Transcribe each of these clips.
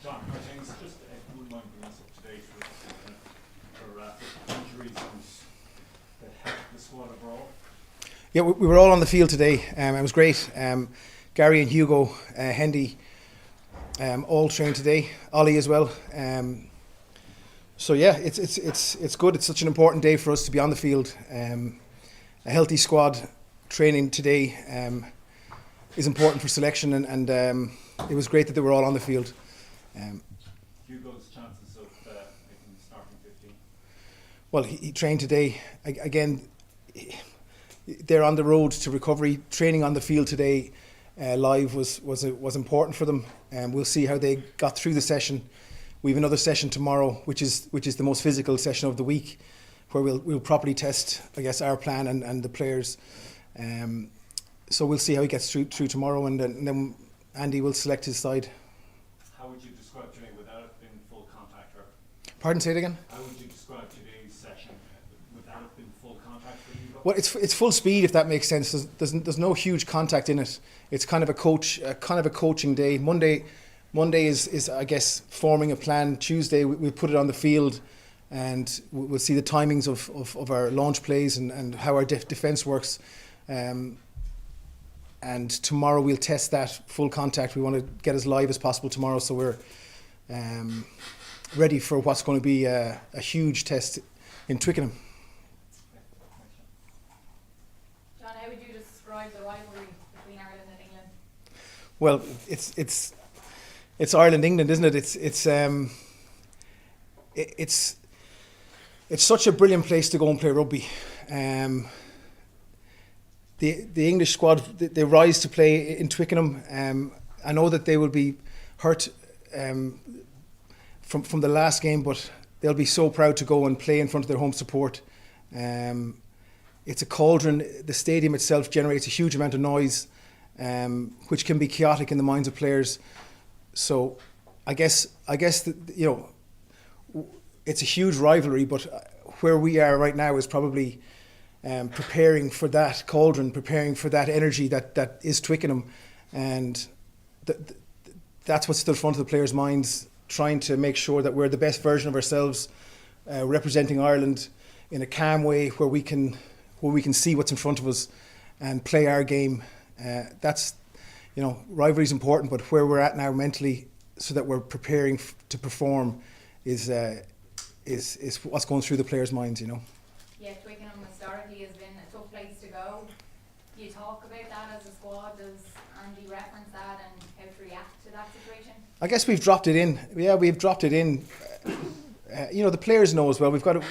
John, how are things? Just if you wouldn't mind bringing us up to date for injuries that helped the squad overall. Yeah, we were all on the field today. It was great. Gary and Hugo, Hendy, all trained today. Ollie as well. So yeah, it's good. It's such an important day for us to be on the field. A healthy squad training today is important for selection, and it was great that they were all on the field. Hugo's chances of making starting 15? Well, he trained today. Again, they're on the road to recovery. Training on the field today live was important for them. We'll see how they got through the session. We have another session tomorrow, which is the most physical session of the week, where we'll properly test, I guess, our plan and the players. So we'll see how he gets through tomorrow, and then Andy will select his side. How would you describe today without it being full contact? Pardon, say it again? How would you describe today's session without it being full contact for you? Well, it's full speed, if that makes sense. There's no huge contact in it. It's kind of a coaching day. Monday is I guess forming a plan. Tuesday we put it on the field, and we'll see the timings of our launch plays and how our defence works. And tomorrow we'll test that full contact. We want to get as live as possible tomorrow, so we're ready for what's going to be a huge test in Twickenham. John, how would you describe the rivalry between Ireland and England? Well, it's Ireland-England, isn't it? It's such a brilliant place to go and play rugby. The English squad, they rise to play in Twickenham. I know that they will be hurt from the last game, but they'll be so proud to go and play in front of their home support. It's a cauldron. The stadium itself generates a huge amount of noise, which can be chaotic in the minds of players. So I guess that, it's a huge rivalry, but where we are right now is probably preparing for that cauldron, preparing for that energy that is Twickenham, and that's what's at the front of the players' minds, trying to make sure that we're the best version of ourselves, representing Ireland in a calm way where we can see what's in front of us and play our game. That's, rivalry is important, but where we're at now mentally, so that we're preparing to perform, is what's going through the players' minds. Yeah, Twickenham historically has been a tough place to go. Do you talk about that as a squad? Does Andy reference that and how to react to that situation? I guess we've dropped it in. Yeah, we've dropped it in. The players know as well. We've got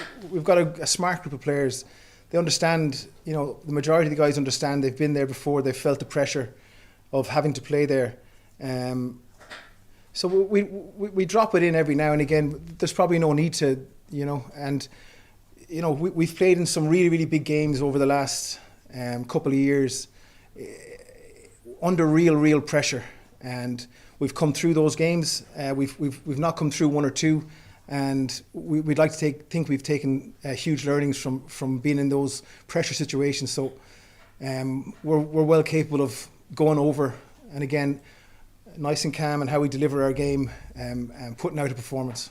a smart group of players. They understand. The majority of the guys understand. They've been there before. They've felt the pressure of having to play there. So we drop it in every now and again. There's probably no need to, and we've played in some really, really big games over the last couple of years under real pressure, and we've come through those games. We've not come through one or two, and we'd like to think we've taken huge learnings from being in those pressure situations. So we're well capable of going over, and again, nice and calm, and how we deliver our game and putting out a performance.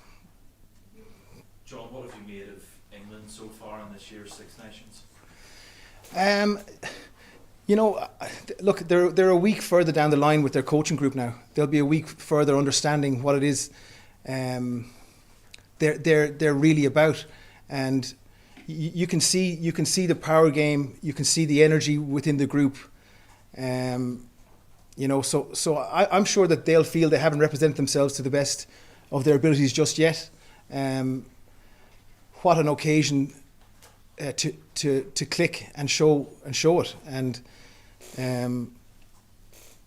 John, what have you made of England so far in this year's Six Nations? Look, they're a week further down the line with their coaching group now. They'll be a week further understanding what it is they're really about, and you can see the power game. You can see the energy within the group. So I'm sure that they'll feel they haven't represented themselves to the best of their abilities just yet. What an occasion to click and show it. And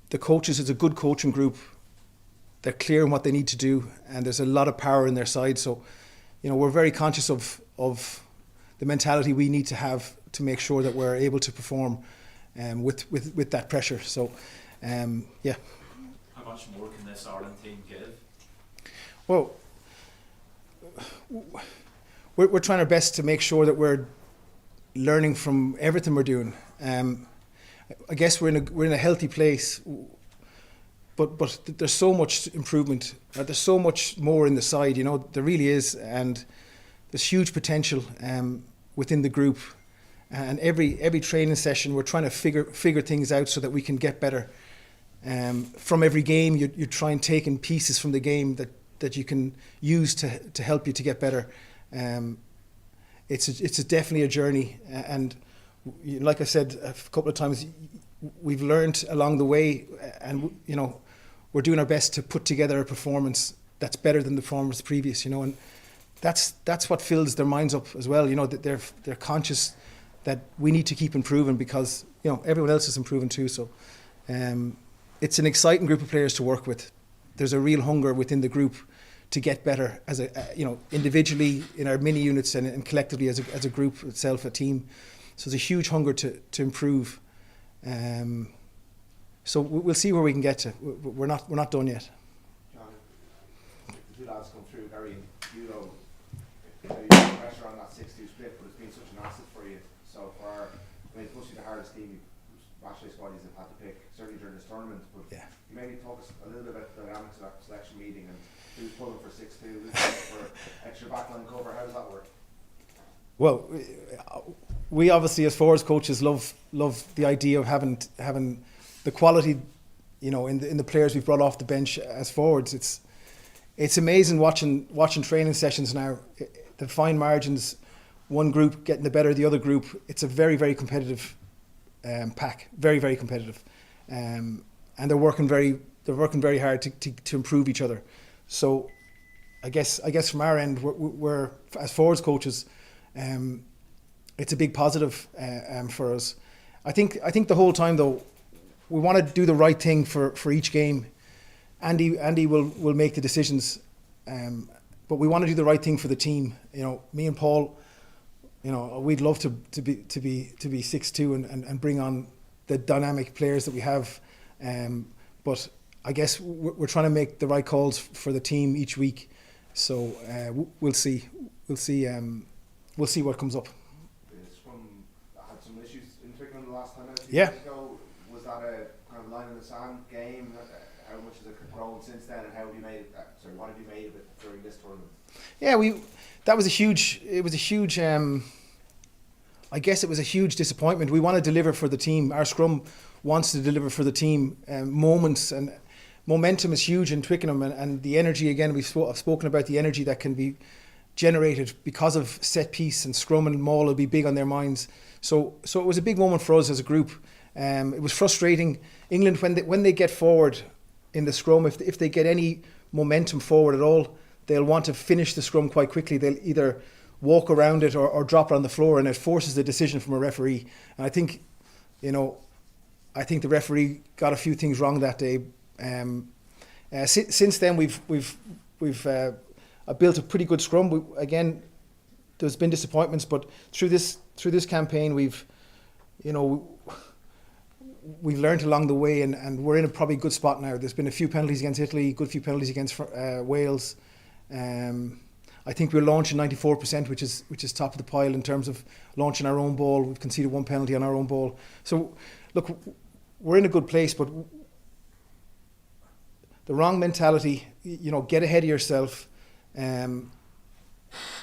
the coaches, it's a good coaching group. They're clear on what they need to do, and there's a lot of power in their side. So, we're very conscious of the mentality we need to have to make sure that we're able to perform with that pressure. So, yeah. How much more can this Ireland team give? Well, we're trying our best to make sure that we're learning from everything we're doing. I guess we're in a healthy place. but there's so much improvement. There's so much more in the side, you know, there really is, and there's huge potential within the group. And every training session, we're trying to figure things out so that we can get better. From every game, you try and take in pieces from the game that you can use to help you to get better. It's definitely a journey, and like I said a couple of times, we've learned along the way, and you know, we're doing our best to put together a performance that's better than the performance previous. You know, and that's what fills their minds up as well. You know, that they're conscious that we need to keep improving because, you know, everyone else is improving too. So it's an exciting group of players to work with. There's a real hunger within the group to get better as you know, individually in our mini units and collectively as a group itself, a team. So there's a huge hunger to improve. So we'll see where we can get to. We're not done yet. John, the two lads come through, Gary and Hugo. You know, you put pressure on that 6-2 split, but it's been such an asset for you so far. I mean, it's mostly the hardest team matchday squad you've had to pick, certainly during this tournament. But Yeah. you maybe talk us a little bit about the dynamics of that selection meeting and who's pulling for 6-2, who's pulling for extra backline cover. How does that work? Well, we obviously as forwards coaches love the idea of having the quality, you know, in the players we've brought off the bench as forwards. It's amazing watching training sessions now. The fine margins, one group getting the better of the other group. It's a very, very competitive pack, very, very competitive, and they're working very hard to improve each other. So, I guess from our end, we're as forwards coaches, it's a big positive for us. I think the whole time though, we want to do the right thing for each game. Andy will make the decisions, but we want to do the right thing for the team. You know, me and Paul, you know, we'd love to be 6-2 and bring on the dynamic players that we have, but I guess we're trying to make the right calls for the team each week. So we'll see what comes up. The Scrum had some issues in Twickenham the last time out. Yeah. Ago. Was that a kind of line in the sand game? How much has it grown since then, and how have you made it? What have you made of it during this tournament? Yeah, that was a huge. It was a huge. I guess it was a huge disappointment. We want to deliver for the team. Our scrum wants to deliver for the team. Moments and momentum is huge in Twickenham, and the energy again. I've spoken about the energy that can be generated because of set piece and scrum and maul will be big on their minds. So it was a big moment for us as a group. It was frustrating. England when they get forward in the scrum, if they get any momentum forward at all, they'll want to finish the scrum quite quickly. They'll either walk around it or drop it on the floor, and it forces the decision from a referee. And I think, you know, the referee got a few things wrong that day. Since then, we've built a pretty good scrum. Again, there's been disappointments, but through this campaign, we've learned along the way, and we're in a probably good spot now. There's been a few penalties against Italy, a good few penalties against Wales. I think we're launching 94%, which is top of the pile in terms of launching our own ball. We've conceded one penalty on our own ball. So, look, we're in a good place, but the wrong mentality, you know, get ahead of yourself, and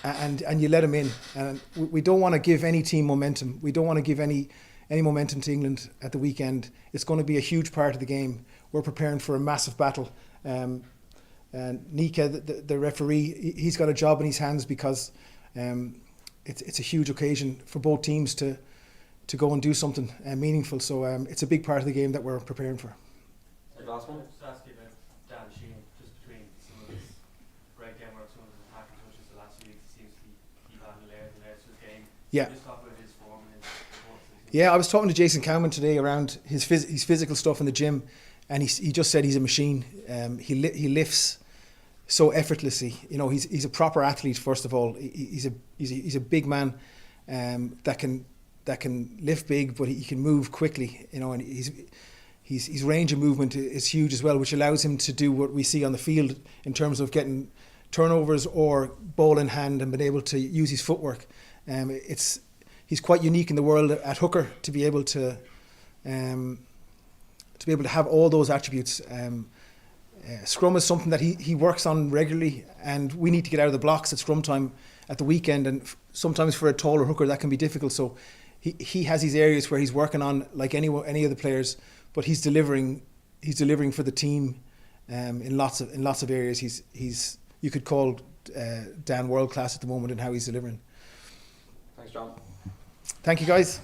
you let them in. And we don't want to give any team momentum. We don't want to give any momentum to England at the weekend. It's going to be a huge part of the game. We're preparing for a massive battle. And Nika, the referee, he's got a job in his hands because it's a huge occasion for both teams to go and do something meaningful. So it's a big part of the game that we're preparing for. The last one? Just ask you about Dan Sheehan, just between some of his breakdown work, some of his attacking touches the last few weeks, he seems to keep adding layers and layers to his game. Yeah. Just talk about his form and his performance. Yeah, I was talking to Jason Cowman today around his physical stuff in the gym, and he just said he's a machine. He lifts so effortlessly. You know, he's a proper athlete. First of all, he's a big man that can lift big, but he can move quickly. You know, and his range of movement is huge as well, which allows him to do what we see on the field in terms of getting turnovers or ball in hand and being able to use his footwork. He's quite unique in the world at hooker to be able to have all those attributes. Scrum is something that he works on regularly, and we need to get out of the blocks at scrum time at the weekend, and sometimes for a taller hooker that can be difficult. So he has these areas where he's working on like any of the players, but he's delivering for the team in lots of areas. He's you could call Dan world class at the moment in how he's delivering. Thanks, John. Thank you, guys.